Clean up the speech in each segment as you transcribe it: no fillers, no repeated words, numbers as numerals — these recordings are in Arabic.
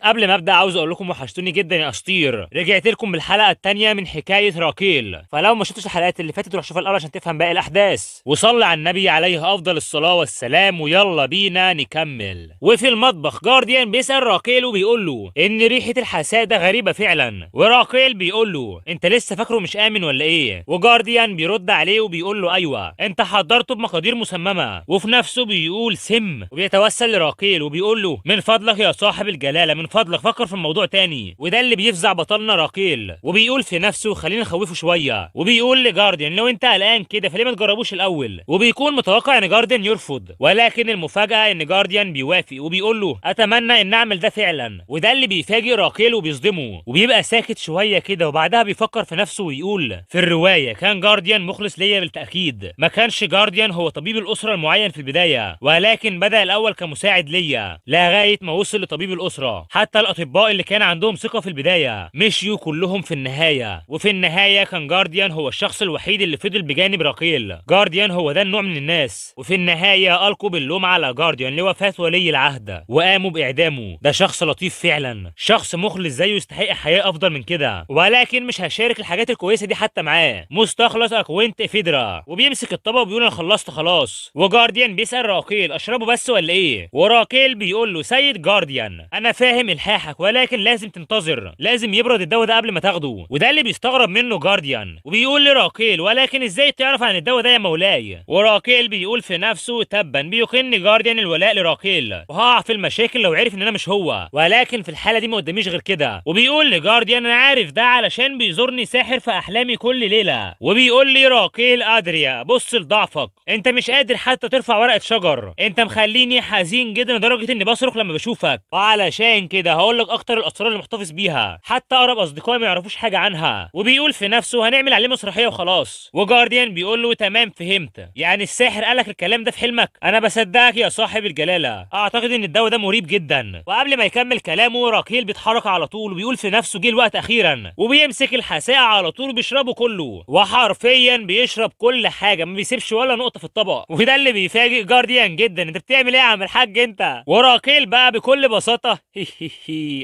قبل ما ابدا عاوز اقول لكم وحشتوني جدا يا اسطير. رجعت لكم بالحلقه الثانيه من حكايه راكيل، فلو ما شفتش الحلقات اللي فاتت روح شوفها الاول عشان تفهم باقي الاحداث، وصلي على النبي عليه افضل الصلاه والسلام، ويلا بينا نكمل. وفي المطبخ جارديان بيسال راكيل وبيقول له ان ريحه الحساده غريبه فعلا، وراكيل بيقول له انت لسه فاكره مش امن ولا ايه؟ وجارديان بيرد عليه وبيقول له ايوه انت حضرته بمقادير مسممه، وفي نفسه بيقول سم، وبيتوسل لراكيل وبيقول له من فضلك يا صاحب الجلاله من فضلك فكر في الموضوع تاني. وده اللي بيفزع بطلنا راكيل، وبيقول في نفسه خلينا نخوفه شويه، وبيقول لجارديان لو انت قلقان كده فليه ما تجربوش الاول، وبيكون متوقع ان جارديان يرفض، ولكن المفاجاه ان جارديان بيوافق وبيقول له اتمنى ان اعمل ده فعلا. وده اللي بيفاجئ راكيل وبيصدمه، وبيبقى ساكت شويه كده، وبعدها بيفكر في نفسه ويقول في الروايه كان جارديان مخلص ليا بالتاكيد، ما كانش جارديان هو طبيب الاسره المعين في البدايه، ولكن بدا الاول كمساعد ليا لغايه ما وصل لطبيب الاسره. حتى الاطباء اللي كان عندهم ثقه في البدايه مشيوا كلهم في النهايه، وفي النهايه كان جارديان هو الشخص الوحيد اللي فضل بجانب راكيل. جارديان هو ده النوع من الناس، وفي النهايه القوا باللوم على جارديان لوفاه ولي العهد وقاموا باعدامه. ده شخص لطيف فعلا، شخص مخلص زيه يستحق حياه افضل من كده، ولكن مش هشارك الحاجات الكويسه دي حتى معاه. مستخلص اكوينت فيدرا وبيمسك الطبق وبيقول انا خلصت خلاص. وجارديان بيسال راكيل اشربه بس ولا ايه؟ وراكيل بيقول له سيد جارديان انا فاهم الحاحك، ولكن لازم تنتظر، لازم يبرد الدواء ده قبل ما تاخده. وده اللي بيستغرب منه جارديان، وبيقول لراكيل ولكن ازاي تعرف عن الدواء ده يا مولاي؟ وراكيل بيقول في نفسه تبا بيكن جارديان الولاء لراكيل، وهقع في المشاكل لو عرف ان انا مش هو، ولكن في الحاله دي ما قداميش غير كده. وبيقول لجارديان انا عارف ده علشان بيزورني ساحر في احلامي كل ليله. وبيقول لي راكيل ادريا بص لضعفك، انت مش قادر حتى ترفع ورقه شجر، انت مخليني حزين جدا لدرجه اني بصرخ لما بشوفك، وعلشان كده هقول لك اكتر الاسرار اللي محتفظ بيها حتى اقرب اصدقائي ما يعرفوش حاجه عنها. وبيقول في نفسه هنعمل عليه مسرحيه وخلاص. وجارديان بيقول له تمام فهمت، يعني الساحر قالك الكلام ده في حلمك؟ انا بصدقك يا صاحب الجلاله، اعتقد ان الدواء ده مريب جدا. وقبل ما يكمل كلامه راكيل بيتحرك على طول وبيقول في نفسه جه الوقت اخيرا، وبيمسك الحساء على طول وبيشربه كله، وحرفيا بيشرب كل حاجه ما بيسيبش ولا نقطه في الطبق. وده اللي بيفاجئ جارديان جدا، انت بتعمل ايه يا عم الحاج انت؟ وراكيل بقى بكل بساطه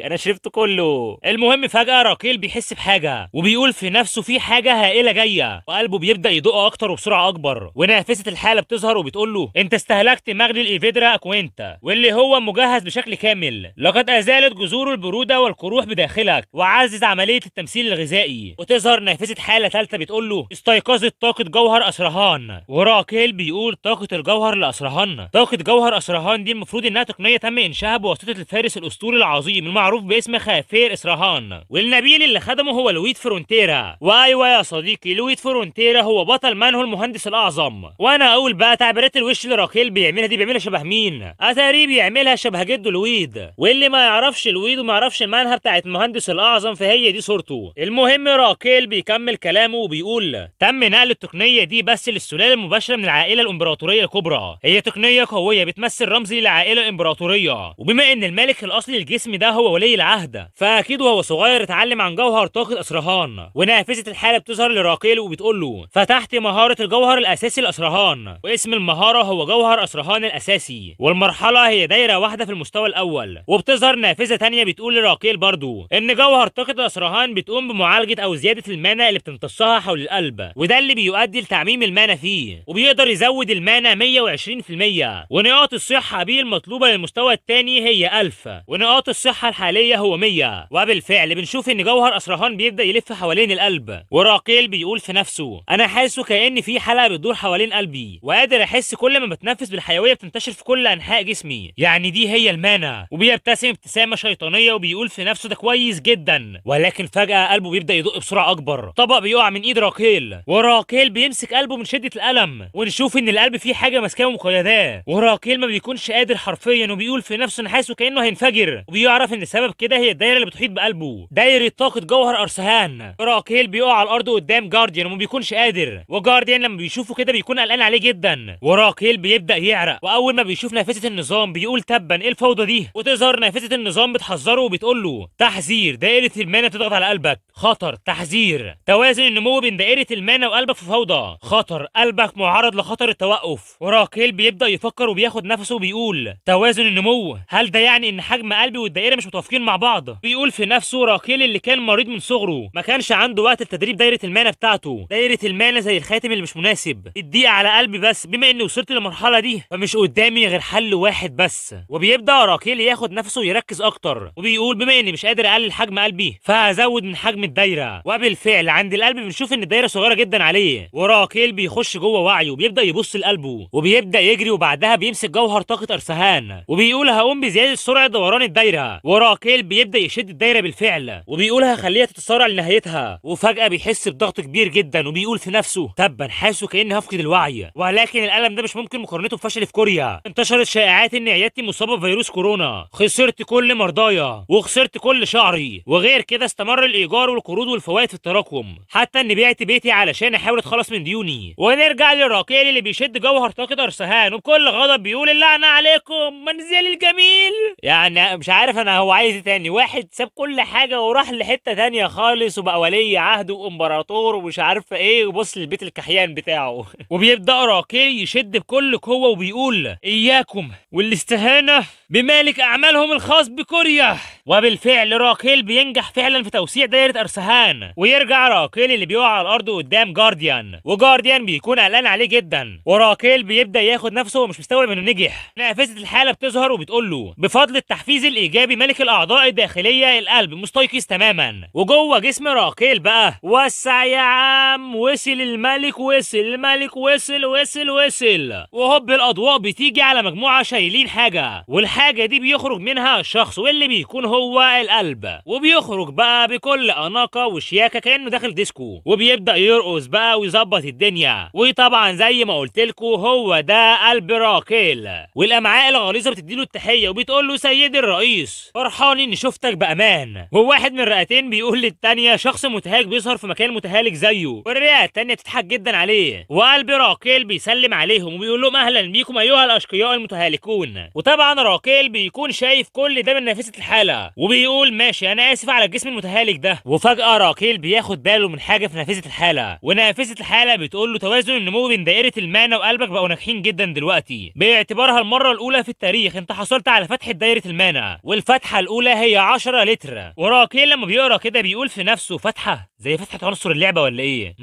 انا شربت كله. المهم فجاه راكيل بيحس بحاجه وبيقول في نفسه في حاجه هائله جايه، وقلبه بيبدا يدق اكتر وبسرعه اكبر، ونافسه الحاله بتظهر وبتقول له انت استهلكت مغلي الايفيدرا اكوينتا واللي هو مجهز بشكل كامل، لقد ازالت جذور البروده والقروح بداخلك وعزز عمليه التمثيل الغذائي. وتظهر نافسه حاله ثالثه بتقول له استيقظت طاقه جوهر اسرهان. وراكيل بيقول طاقه الجوهر لاسرهان؟ طاقه جوهر اسرهان دي المفروض انها تقنيه تم انشائها بواسطه الفارس الاسطوري العظيم المعروف باسم خافير اسرهان، والنبيل اللي خدمه هو لويد فرونتيرا. وايوه يا صديقي لويد فرونتيرا هو بطل منه المهندس الاعظم. وانا اقول بقى تعبيرات الوش اللي راكيل بيعملها دي بيعملها شبه مين؟ اتاري بيعملها شبه جده لويد، واللي ما يعرفش لويد وما يعرفش المانها بتاعت المهندس الاعظم فهي دي صورته. المهم راكيل بيكمل كلامه وبيقول تم نقل التقنيه دي بس للسلاله المباشره من العائله الامبراطوريه الكبرى، هي تقنيه قويه بتمثل رمز للعائله الامبراطوريه، وبما ان الملك الاصلي للجسم ده هو ولي العهد فاكيد وهو صغير اتعلم عن جوهر طاقه اسرهان. ونافذه الحاله بتظهر لراكيل وبتقول له فتحت مهاره الجوهر الاساسي لاسرهان، واسم المهاره هو جوهر اسرهان الاساسي، والمرحله هي دايره واحده في المستوى الاول. وبتظهر نافذه ثانيه بتقول لراكيل برضو ان جوهر طاقه اسرهان بتقوم بمعالجه او زياده المانا اللي بتمتصها حول القلب، وده اللي بيؤدي لتعميم المانا فيه، وبيقدر يزود المانا 120%. ونقاط الصحه بيه المطلوبه للمستوى الثاني هي 1000، ونقاط الصحه الحاليه هو 100. وبالفعل بنشوف ان جوهر اسرهان بيبدا يلف حوالين القلب. وراكيل بيقول في نفسه انا حاسه كأن في حلقه بتدور حوالين قلبي، وقادر احس كل ما بتنفس بالحيويه بتنتشر في كل انحاء جسمي، يعني دي هي المانا. وبيبتسم ابتسامه شيطانيه وبيقول في نفسه ده كويس جدا، ولكن فجاه قلبه بيبدا يدق بسرعه اكبر، طبق بيقع من ايد راكيل، وراكيل بيمسك قلبه من شده الالم، ونشوف ان القلب فيه حاجه ماسكاه ومقيداه. وراكيل ما بيكونش قادر حرفيا، وبيقول في نفسه انا حاسه كانه هينفجر، وبيعرف ان السبب كده هي الدايره اللي بتحيط بقلبه، دايره طاقه جوهر ارسهان. راكيل بيقع على الارض قدام جارديان وما بيكونش قادر، وجارديان لما بيشوفه كده بيكون قلقان عليه جدا. وراكيل بيبدا يعرق، واول ما بيشوف نافذه النظام بيقول تبا ايه الفوضى دي؟ وتظهر نافذه النظام بتحذره وبتقول له تحذير دائره المانا تضغط على قلبك، خطر، تحذير توازن النمو بين دائره المانا وقلبك في فوضى، خطر، قلبك معرض لخطر التوقف. وراكيل بيبدا يفكر وبياخد نفسه وبيقول توازن النمو، هل ده يعني ان حجم قلبي والدائره مش متوافقين مع بعض. بيقول في نفسه راكيل اللي كان مريض من صغره ما كانش عنده وقت لتدريب دايره المانا بتاعته. دايره المانا زي الخاتم اللي مش مناسب، الضيق على قلبي، بس بما اني وصلت للمرحله دي فمش قدامي غير حل واحد بس. وبيبدا راكيل ياخد نفسه ويركز اكتر، وبيقول بما اني مش قادر اقلل حجم قلبي فهزود من حجم الدايره. وبالفعل عند القلب بنشوف ان الدايره صغيره جدا عليه، وراكيل بيخش جوه وعيه وبيبدا يبص لقلبه وبيبدا يجري، وبعدها بيمسك جوهر طاقه ارسهان وبيقول هقوم بزياده سرعه دوران الدايره. وراكيل بيبدا يشد الدايره بالفعل وبيقول هخليها تتسارع لنهايتها. وفجاه بيحس بضغط كبير جدا وبيقول في نفسه تبا حاسه كاني هفقد الوعي، ولكن الالم ده مش ممكن مقارنته بفشلي في كوريا. انتشرت شائعات ان عيادتي مصابه بفيروس كورونا، خسرت كل مرضايا وخسرت كل شعري، وغير كده استمر الايجار والقروض والفوائد في التراكم، حتى اني بعت بيتي علشان احاول اتخلص من ديوني. ونرجع لراكيل اللي بيشد جوهر طاقه ارسهان وبكل غضب بيقول اللعنه عليكم منزلي الجميل. يعني مش عارف انا هو عايز ايه تاني؟ واحد ساب كل حاجه وراح لحته تانيه خالص وبقى ولي عهد وامبراطور ومش عارف ايه، وبص للبيت الكحيان بتاعه. وبيبدا راكيل يشد بكل قوه وبيقول اياكم والاستهانه بمالك اعمالهم الخاص بكوريا. وبالفعل راكيل بينجح فعلا في توسيع دايره ارسهان، ويرجع راكيل اللي بيقع على الارض قدام جارديان، وجارديان بيكون قلقان عليه جدا. وراكيل بيبدا ياخد نفسه ومش مستوعب انه نجح. نافذه الحاله بتظهر وبتقول له بفضل التحفيز الايجابي ملك الاعضاء الداخليه القلب مستيقظ تماما. وجوه جسم راكيل بقى وسع يا عم، وصل الملك، وصل الملك، وصل وصل وصل. وهوب الاضواء بتيجي على مجموعه شايلين حاجه، والحاجه دي بيخرج منها الشخص واللي بيكون هو القلب، وبيخرج بقى بكل اناقه وشياكه كانه داخل ديسكو، وبيبدا يرقص بقى ويظبط الدنيا. وطبعا زي ما قلت لكم هو ده قلب راكيل. والامعاء الغليظه بتديله التحيه وبتقول له سيدي الرئيس فرحان اني شفتك بامان. وواحد من الرئتين بيقول للتانيه شخص متهالك بيظهر في مكان متهالك زيه، والرئه التانيه تضحك جدا عليه. وقلب راكيل بيسلم عليهم وبيقول لهم اهلا بيكم ايها الاشقياء المتهالكون. وطبعا راكيل بيكون شايف كل ده من نافذه الحاله وبيقول ماشي انا اسف على الجسم المتهالك ده. وفجاه راكيل بياخد باله من حاجه في نافذه الحاله، ونافذه الحاله بتقول له توازن النمو بين دائره المانا وقلبك بقوا ناجحين جدا دلوقتي، باعتبارها المره الاولى في التاريخ انت حصلت على فتحه دائره المانا، والفتحه الاولى هي 10 لتر. وراكيل لما بيقرا كده بيقول في نفسه فتحه زي فتحه عنصر اللعبه ولا ايه؟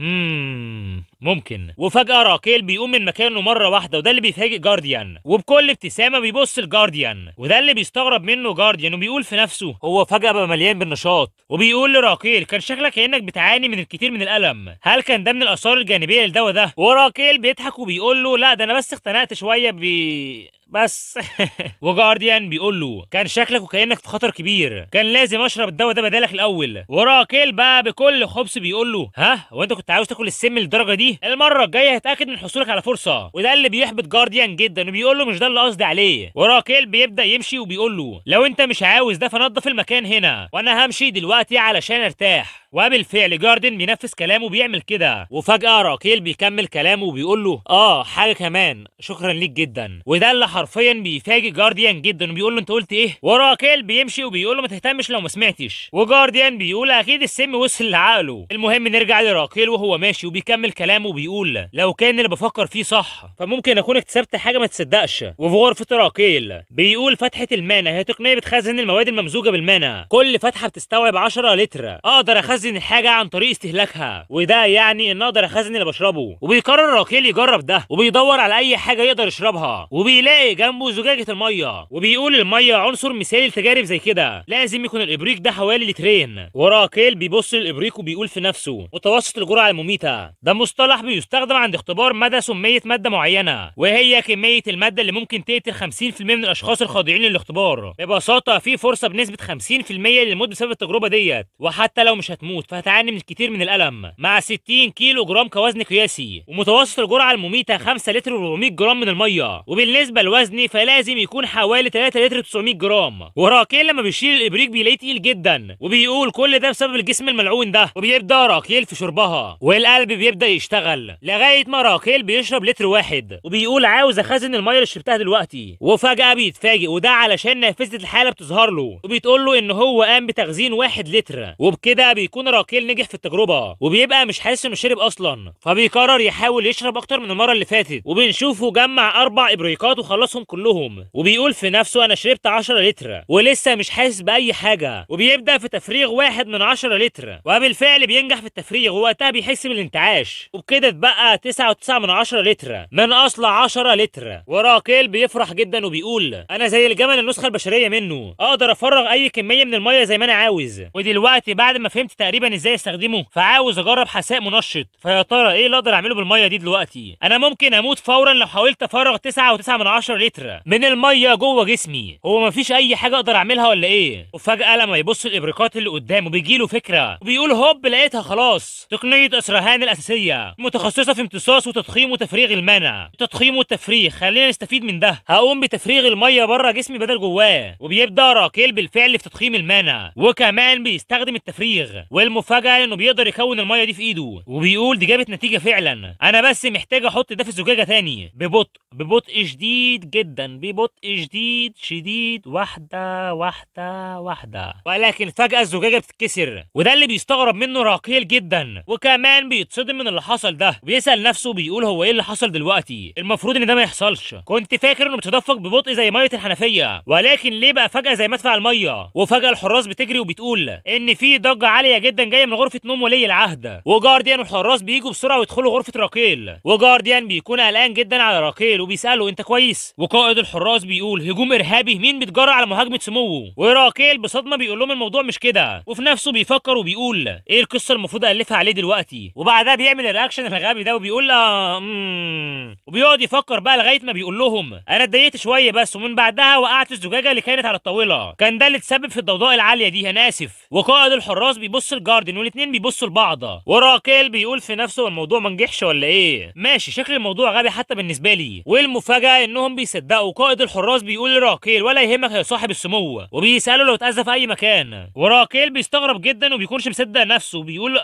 ممكن. وفجأة راكيل بيقوم من مكانه مرة واحدة، وده اللي بيفاجئ جارديان، وبكل ابتسامة بيبص لجارديان، وده اللي بيستغرب منه جارديان، وبيقول في نفسه هو فجأة بقى مليان بالنشاط. وبيقول لراكيل كان شكلك كأنك بتعاني من الكثير من الألم، هل كان ده من الآثار الجانبية للدواء ده؟ وراكيل بيضحك وبيقول له لا ده أنا بس اختنقت شوية بس. وجارديان بيقول له كان شكلك وكأنك في خطر كبير، كان لازم اشرب الدواء ده بدالك الاول. وراكيل بقى بكل خبث بيقول له ها هو انت كنت عاوز تاكل السم للدرجه دي؟ المره الجايه هتاكد من حصولك على فرصه. وده اللي بيحبط جارديان جدا وبيقول له مش ده اللي قصدي عليه. وراكيل بيبدا يمشي وبيقول له لو انت مش عاوز ده فنضف المكان هنا وانا همشي دلوقتي علشان ارتاح. وبالفعل جاردن بينفذ كلامه وبيعمل كده. وفجاه راكيل بيكمل كلامه وبيقول له حاجه كمان شكرا ليك جدا. وده اللي حرفيا بيفاجئ جارديان جدا وبيقول له انت قلت ايه؟ وراكيل بيمشي وبيقول له ما تهتمش لو ما سمعتش. وجارديان بيقول اكيد السم وصل لعقله. المهم نرجع لراكيل وهو ماشي وبيكمل كلامه وبيقول لو كان اللي بفكر فيه صح فممكن اكون اكتسبت حاجه ما تصدقش. وفي غرفه راكيل بيقول فتحه المانا هي تقنيه بتخزن المواد الممزوجه بالمانا، كل فتحه بتستوعب 10 لتر، اقدر اخزن الحاجه عن طريق استهلاكها، وده يعني ان اقدر اخزن اللي بشربه. وبيقرر راكيل يجرب ده وبيدور على اي حاجه يقدر يشربها، وبيلاقي جنبه زجاجه الميه، وبيقول الميه عنصر مثالي لتجارب زي كده، لازم يكون الابريق ده حوالي لترين. وراكيل بيبص للابريق وبيقول في نفسه متوسط الجرعه المميته، ده مصطلح بيستخدم عند اختبار مدى سميه ماده معينه، وهي كميه الماده اللي ممكن تقتل 50% من الاشخاص الخاضعين للاختبار. ببساطه في فرصه بنسبه 50% للموت بسبب التجربه ديت، وحتى لو مش هتموت فهتعاني من كتير من الالم، مع 60 كيلو جرام كوزن قياسي. ومتوسط الجرعه المميته 5 لتر و400 جرام من الميه، وبالنسبه لوزني فلازم يكون حوالي 3 لتر 900 جرام. وراكيل لما بيشيل الابريق بيلاقيه تقيل جدا، وبيقول كل ده بسبب الجسم الملعون ده. وبيبدا راكيل في شربها والقلب بيبدا يشتغل لغايه ما راكيل بيشرب لتر واحد، وبيقول عاوز اخزن الميه اللي شربتها دلوقتي. وفجاه بيتفاجئ، وده علشان نافذه الحاله بتظهر له وبتقول له ان هو قام بتخزين 1 لتر، وبكده بيكون راكيل نجح في التجربه، وبيبقى مش حاسس انه شرب اصلا، فبيقرر يحاول يشرب اكتر من المره اللي فاتت. وبنشوفه جمع 4 ابريقات وخلص يخلصهم كلهم، وبيقول في نفسه انا شربت 10 لتر ولسه مش حاسس باي حاجه، وبيبدا في تفريغ 1 من 10 لتر، وبالفعل بينجح في التفريغ، ووقتها بيحس بالانتعاش، وبكده اتبقى 9.9 من 10 لتر من اصل 10 لتر. وراكيل بيفرح جدا وبيقول انا زي الجمل النسخه البشريه منه، اقدر افرغ اي كميه من الميه زي ما انا عاوز، ودلوقتي بعد ما فهمت تقريبا ازاي استخدمه فعاوز اجرب حساء منشط. فيا ترى ايه اللي اقدر اعمله بالميه دي دلوقتي؟ انا ممكن اموت فورا لو حاولت افرغ 9.9 من 10 لتر من الميه جوه جسمي، هو مفيش اي حاجه اقدر اعملها ولا ايه؟ وفجاه لما يبص الابريقات اللي قدامه بيجيله فكره، وبيقول هوب لقيتها خلاص، تقنيه اسرهان الاساسيه متخصصه في امتصاص وتضخيم وتفريغ المنع. تضخيم والتفريغ خلينا نستفيد من ده، هقوم بتفريغ الميه بره جسمي بدل جواه. وبيبدا راكيل بالفعل في تضخيم المنع، وكمان بيستخدم التفريغ، والمفاجاه انه بيقدر يكون الميه دي في ايده، وبيقول دي جابت نتيجه فعلا، انا بس محتاج احط ده في الزجاجه تاني ببطء شديد جدا، ببطء شديد، واحده واحده واحده. ولكن فجاه الزجاجه بتتكسر، وده اللي بيستغرب منه راكيل جدا، وكمان بيتصدم من اللي حصل ده، وبيسال نفسه بيقول هو ايه اللي حصل دلوقتي؟ المفروض ان ده ما يحصلش، كنت فاكر انه بيتدفق ببطء زي ميه الحنفيه، ولكن ليه بقى فجاه زي مدفع الميه؟ وفجاه الحراس بتجري وبتقول ان في ضجه عاليه جدا جايه من غرفه نوم ولي العهد، وجارديان والحراس بيجوا بسرعه ويدخلوا غرفه راكيل، وجارديان بيكون قلقان جدا على راكيل وبيساله انت كويس؟ وقائد الحراس بيقول هجوم ارهابي، مين بيتجرأ على مهاجمه سموه؟ وراكيل بصدمه بيقول لهم الموضوع مش كده، وفي نفسه بيفكر وبيقول ايه القصه المفروض الفها عليه دلوقتي؟ وبعدها بيعمل الرياكشن الغبي ده وبيقول وبيقعد يفكر بقى لغايه ما بيقول لهم انا اتضايقت شويه بس، ومن بعدها وقعت الزجاجه اللي كانت على الطاوله، كان ده اللي تسبب في الضوضاء العاليه دي، انا اسف. وقائد الحراس بيبص لجاردن والاثنين بيبصوا لبعض، وراكيل بيقول في نفسه الموضوع ما نجحش ولا ايه؟ ماشي، شكل الموضوع غبي حتى بالنسبه لي. والمفاجاه انهم بيصدقوا. قائد الحراس بيقول لراكيل ولا يهمك يا صاحب السمو، وبيساله لو اتاذى في اي مكان، وراكيل بيستغرب جدا وبيكونش مصدق نفسه وبيقول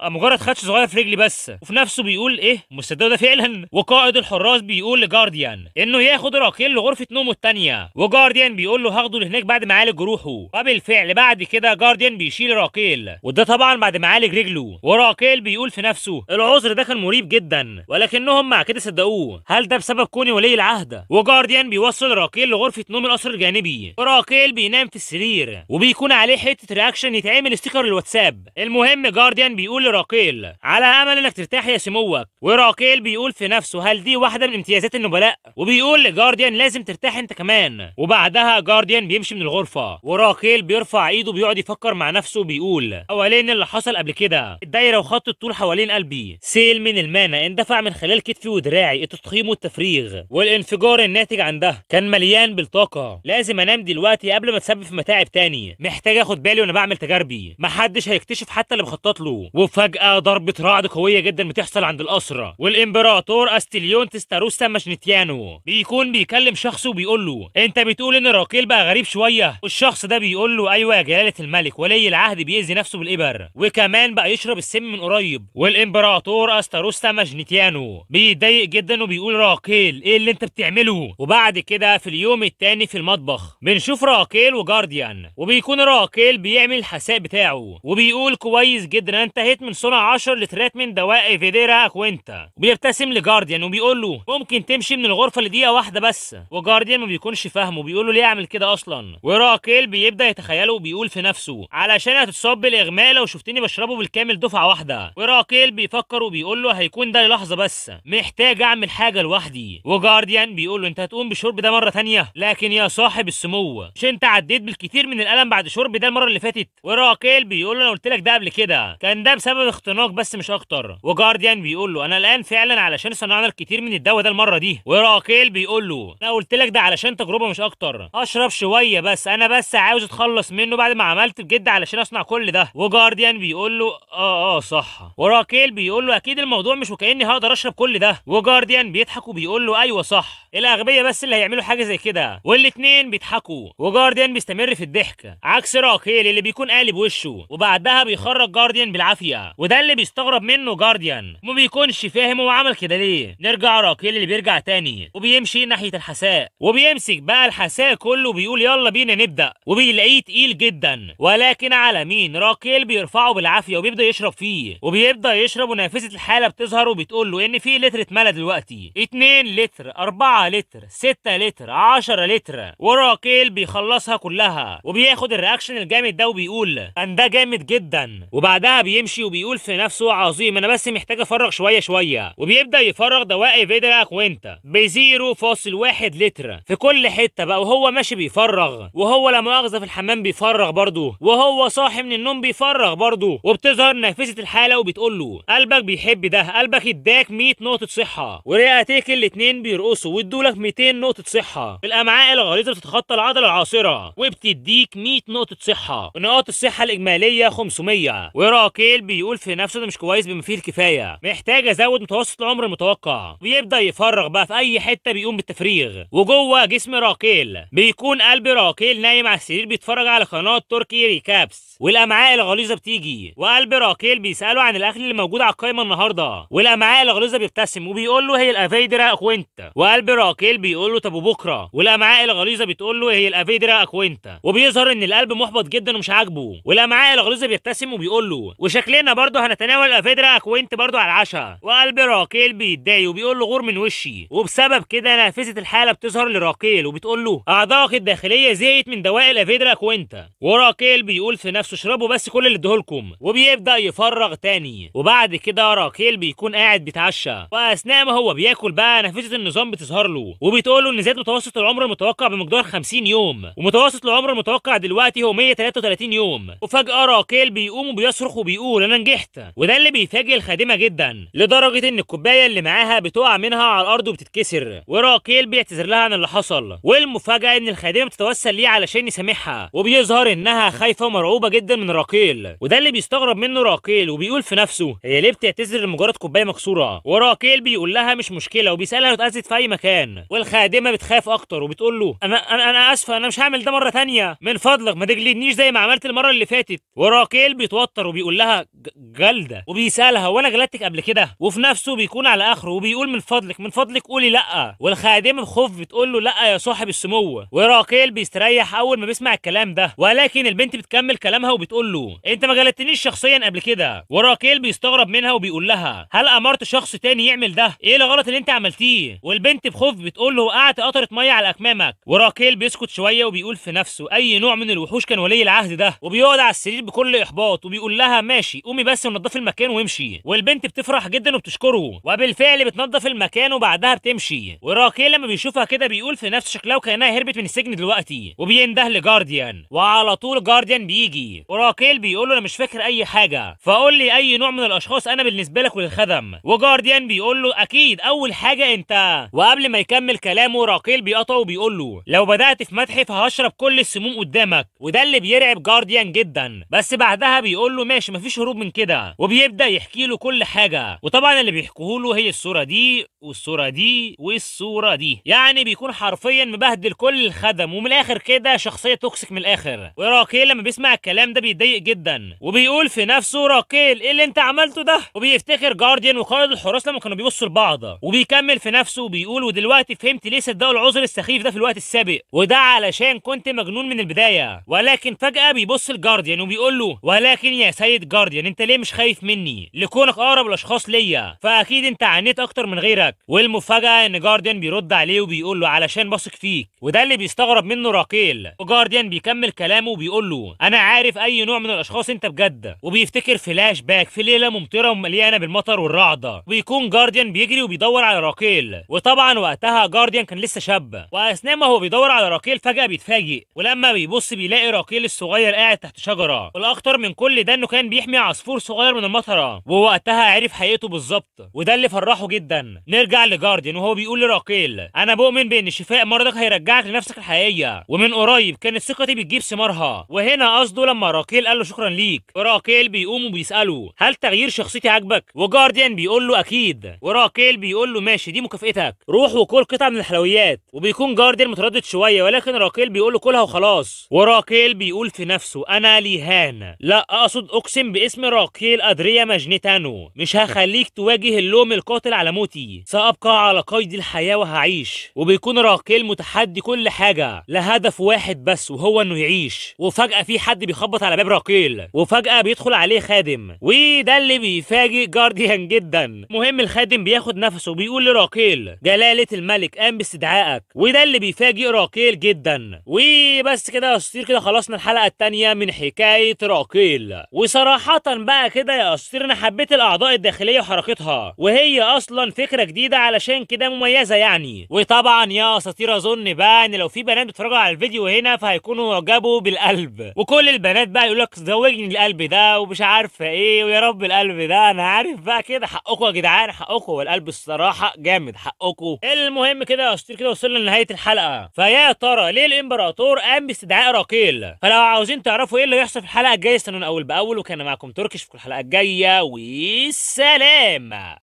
مجرد خدش صغير في رجلي بس، وفي نفسه بيقول ايه مصدق ده فعلا. وقائد الحراس بيقول لجارديان انه ياخد راكيل لغرفه نومه الثانيه، وجارديان بيقول له هاخده لهناك بعد ما عالج جروحه. وبالفعل بعد كده جارديان بيشيل راكيل، وده طبعا بعد ما عالج رجله. وراكيل بيقول في نفسه العذر ده كان مريب جدا، ولكنهم مع كده صدقوه، هل ده بسبب كوني ولي العهد؟ وجارديان بيوصل راكيل لغرفه نوم القصر الجانبي، وراكيل بينام في السرير وبيكون عليه حته رياكشن يتعمل ستيكر للواتساب. المهم جارديان بيقول لراكيل على امل انك ترتاح يا سموك، وراكيل بيقول في نفسه هل دي واحده من امتيازات النبلاء؟ وبيقول لجارديان لازم ترتاح انت كمان. وبعدها جارديان بيمشي من الغرفه، وراكيل بيرفع ايده بيقعد يفكر مع نفسه وبيقول حوالين اللي حصل قبل كده، الدايره وخط الطول حوالين قلبي، سيل من المانا اندفع من خلال كتفي ودراعي، التضخيم والتفريغ والانفجار الناتج عن ده كان مليان بالطاقه، لازم انام دلوقتي قبل ما اتسبب في متاعب تاني، محتاج اخد بالي وانا بعمل تجاربي، محدش هيكتشف حتى اللي بخطط له. وفجاه ضربه رعد قويه جدا بتحصل عند القصر، والامبراطور استيليون تستاروسا ماجنيتيانو بيكون بيكلم شخص وبيقول له انت بتقول ان راكيل بقى غريب شويه؟ والشخص ده بيقول له ايوه يا جلاله الملك، ولي العهد بيأذي نفسه بالابر، وكمان بقى يشرب السم من قريب. والامبراطور استاروسا ماجنيتيانو بيتضايق جدا وبيقول راكيل ايه اللي انت بتعمله؟ وبعد كده في اليوم الثاني في المطبخ بنشوف راكيل وجارديان، وبيكون راكيل بيعمل الحساء بتاعه وبيقول كويس جدا انا انتهيت من صنع 10 لترات من دواء فيديرا اكوينتا. وبيبتسم لجارديان وبيقول له ممكن تمشي من الغرفه لدقيقه واحده بس، وجارديان ما بيكونش فاهمه بيقول له ليه اعمل كده اصلا؟ وراكيل بيبدا يتخيله وبيقول في نفسه علشان هتتصاب بالاغماء لو شفتني بشربه بالكامل دفعه واحده. وراكيل بيفكر وبيقول له هيكون ده لحظه بس، محتاج اعمل حاجه لوحدي. وجارديان بيقول له انت هتقوم بشرب ده مره ثانيه؟ لكن يا صاحب السمو مش انت عديت بالكثير من الالم بعد شرب ده المره اللي فاتت؟ وراكيل بيقول له انا قلت لك ده قبل كده، كان ده بسبب اختناق بس مش اكتر. وجارديان بيقول له انا الان فعلا علشان صنعنا الكثير من الدواء ده المره دي. وراكيل بيقول له انا قلت لك ده علشان تجربه مش اكتر، اشرب شويه بس، انا بس عاوز اتخلص منه بعد ما عملت بجد علشان اصنع كل ده. وجارديان بيقول له صح. وراكيل بيقول له اكيد الموضوع مش وكاني هقدر اشرب كل ده. وجارديان بيضحك وبيقول له ايوه صح، الاغبياء بس اللي هيعملوا حاجه زي كده. والاتنين بيضحكوا، وجارديان بيستمر في الضحك عكس راكيل اللي بيكون قالب وشه. وبعدها بيخرج جارديان بالعافيه بالعافيه. وده اللي بيستغرب منه جارديان وما بيكونش فاهم هو عمل كده ليه. نرجع راكيل اللي بيرجع تاني وبيمشي ناحيه الحساء وبيمسك بقى الحساء كله وبيقول يلا بينا نبدا، وبيلاقيه تقيل جدا، ولكن على مين؟ راكيل بيرفعه بالعافيه وبيبدا يشرب فيه وبيبدا يشرب، ونافذه الحاله بتظهر وبتقول له ان في لتر اتملى دلوقتي، 2 لتر، 4 لتر، 6 لتر، 10 لتر، وراكيل بيخلصها كلها وبياخد الرياكشن الجامد ده وبيقول ان ده جامد جدا. وبعدها بيمشي وبيقول في نفسه عظيم، انا بس محتاج افرغ شويه شويه، وبيبدا يفرغ دواء فيدرا اكوينتا ب 0.1 لتر في كل حته بقى، وهو ماشي بيفرغ، وهو لا مؤاخذه في الحمام بيفرغ برضه، وهو صاحي من النوم بيفرغ برضه. وبتظهر نافذه الحاله وبتقول له قلبك بيحب ده، قلبك اداك 100 نقطه صحه، ورئتيك الاتنين بيرقصوا وادولك 200 نقطه صحه. الامعاء الغليظه بتتخطى العضله العاصره وبتديك 100 نقطه صحه، ونقاط الصحه الاجماليه 500. وراكيل بيقول في نفسه ده مش كويس بما فيه الكفايه، محتاج ازود متوسط العمر المتوقع. بيبدا يفرغ بقى في اي حته بيقوم بالتفريغ، وجوه جسم راكيل بيكون قلب راكيل نايم على السرير بيتفرج على قناه تركي ريكابس، والامعاء الغليظه بتيجي وقلب راكيل بيساله عن الاكل اللي موجود على القائمه النهارده، والامعاء الغليظه بيبتسم وبيقول له هي الافيدرا اكوينتا، وقلب راكيل بيقول له طب وبكره؟ والامعاء الغليظه بتقول له هي الافيدرا اكوينتا، وبيظهر ان القلب محبط جدا ومش عاجبه، والامعاء الغليظه بيبتسم وبيقول له وشكلنا برضه هنتناول الافيدرا اكوينتا برضه على العشاء، وقلب راكيل بيتضايق وبيقول له غور من وشي. وبسبب كده نافذه الحاله بتظهر لراكيل وبتقول له اعضائك الداخليه زهقت من دواء الافيدرا اكوينتا، وراكيل بيقول في نفسه اشربوا بس كل اللي اديهولكم، وبيبدا يفرغ تاني. وبعد كده راكيل بيكون قاعد بيتعشى، واثناء ما هو بياكل بقى نافذه النظام بتظهر له وبتقول له ان زاد متوسط العمر المتوقع بمقدار 50 يوم، ومتوسط العمر المتوقع دلوقتي هو 133 يوم. وفجاه راكيل بيقوم وبيصرخ وبيقول انا نجحت، وده اللي بيفاجئ الخادمه جدا لدرجه ان الكوبايه اللي معاها بتقع منها على الارض وبتتكسر، وراكيل بيعتذر لها عن اللي حصل. والمفاجاه ان الخادمه بتتوسل ليه علشان يسامحها، وبيظهر انها خايفه ومرعوبه جدا من راكيل، وده اللي بيستغرب منه راكيل وبيقول في نفسه هي ليه بتعتذر لمجرد كوبايه مكسوره؟ وراكيل بيقول لها مش مشكله، وبيسالها لو اتاذت في اي مكان، والخادمه بتخاف اكتر وبتقول له انا اسفه، انا مش هعمل ده مره ثانيه، من فضلك ما تجلدنيش زي ما عملت المره اللي فاتت. وراكيل بيتوتر وبيقول لها جلده، وبيسالها وانا جلدتك قبل كده؟ وفي نفسه بيكون على اخره وبيقول من فضلك من فضلك قولي لا. والخادمه بخوف بتقول له لا يا صاحب السمو. وراكيل بيستريح اول ما بيسمع الكلام ده، ولكن البنت بتكمل كلامها وبتقول له انت ما جلدتنيش شخصيا قبل كده. وراكيل بيستغرب منها وبيقول لها هل امرت شخص تاني يعمل ده؟ ايه الغلط اللي انت عملتيه؟ والبنت بخوف بتقول له وقعت قطره ميه على اكمامك. وراكيل بيسكت شويه وبيقول في نفسه اي نوع من الوحوش كان ولي العهد ده، وبيقعد على السرير بكل احباط وبيقول لها ماشي قومي بس ونضفي المكان وامشي. والبنت بتفرح جدا وبتشكره، وبالفعل بتنظف المكان وبعدها بتمشي. وراكيل لما بيشوفها كده بيقول في نفسه شكلها وكانها هربت من السجن دلوقتي، وبينده لجارديان، وعلى طول جارديان بيجي. وراكيل بيقول له انا مش فاكر اي حاجه، فقول لي اي نوع من الاشخاص انا بالنسبه لك وللخدم. وجارديان بيقول له اكيد اول حاجه انت. وقبل ما يكمل كلامه راكيل بيقطعه وبيقول له لو بدات في مدحي فهشرب كل السموم قدامك، وده اللي بيرعب جارديان جدا. بس بعدها بيقول له ماشي مفيش هروب من كده، وبيبدا يحكي له كل حاجه. وطبعا اللي بيحكوه له هي الصوره دي والصوره دي والصوره دي، يعني بيكون حرفيا مبهدل كل الخدم، ومن الاخر كده شخصيه توكسيك من الاخر. وراكيل لما بيسمع الكلام ده بيتضايق جدا وبيقول في نفسه راكيل ايه اللي انت عملته ده؟ وبيفتكر جارديان وقائد الحراس لما كانوا بيبصوا لبعض، وبيكمل في نفسه وبيقول ودلوقتي فهمت ليه صدقوا العذر السخيف ده في الوقت السابق، وده علشان كنت مجنون من البدايه. ولكن فجاه بيبص لجارديان وبيقول له ولكن يا سيد جارديان انت ليه مش خايف مني؟ لكونك اقرب الاشخاص ليا فاكيد انت عانيت اكتر من غيرك. والمفاجاه ان جارديان بيرد عليه وبيقول له علشان بثق فيك، وده اللي بيستغرب منه راكيل. وجارديان بيكمل كلامه وبيقول له انا عارف اي نوع من الاشخاص انت بجد. وبيفتكر فلاش باك في ليله ممطره ومليانه بالمطر والرعد، ويكون جارديان بيجري وبيدور على راكيل. وطبعا وقتها جارديان كان لسه شاب، واثناء ما هو بيدور على راكيل فجاه بيتفاجئ، ولما بيبص بيلاقي راكيل الصغير قاعد تحت شجره. والاخطر من كل ده انه كان بيحمي عصفور صغير من المطره، ووقتها عرف حقيقته بالظبط، وده اللي فرحه جدا. نرجع لجارديان وهو بيقول لراكيل انا بؤمن بان شفاء مرضك هيرجعك لنفسك الحقيقيه، ومن قريب كانت ثقتي بتجيب ثمارها. وهنا قصده لما راكيل قال له شكرا ليك. وراكيل بيقوم وبيساله هل تغيير شخصيتي عاجبك؟ وجارديان بيقول له اكيد. وراكيل بيقول له ماشي دي مكافئتك، روح وكل قطعه من الحلويات. وبيكون جارديان متردد شويه، ولكن راكيل بيقول له كلها وخلاص. وراكيل بيقول في نفسه انا ليهان، لا اقصد اقسم باسم باسم راكيل أدريا ماجنيتانو، مش هخليك تواجه اللوم القاتل على موتي، سأبقى على قيد الحياة وهعيش. وبيكون راكيل متحدي كل حاجة لهدف واحد بس، وهو انه يعيش. وفجأة في حد بيخبط على باب راكيل، وفجأة بيدخل عليه خادم، وده اللي بيفاجئ جارديان جدا. مهم الخادم بياخد نفسه وبيقول لراكيل جلالة الملك قام باستدعائك، وده اللي بيفاجئ راكيل جدا. وبس كده يا اساطير، كده خلصنا الحلقة التانية من حكاية راكيل. وصراحة بقى كده يا اساطير انا حبيت الاعضاء الداخلية وحركتها، وهي اصلا فكرة جديدة علشان كده مميزة يعني. وطبعا يا اساطير اظن بقى ان لو في بنات بيتفرجوا على الفيديو هنا فهيكونوا اعجبوا بالقلب، وكل البنات بقى يقول لك زوجني القلب ده ومش عارفه ايه ويا رب القلب ده. انا عارف بقى كده، حقكم يا جدعان، حقكم، والقلب الصراحه جامد، حقكم. المهم كده يا اساطير، كده وصلنا لنهايه الحلقه. فيا ترى ليه الامبراطور قام باستدعاء راكيل؟ فلو عاوزين تعرفوا ايه اللي هيحصل في الحلقه الجايه استنونا اول باول. وكان معاكم تركش في الحلقه الجايه، والسلام.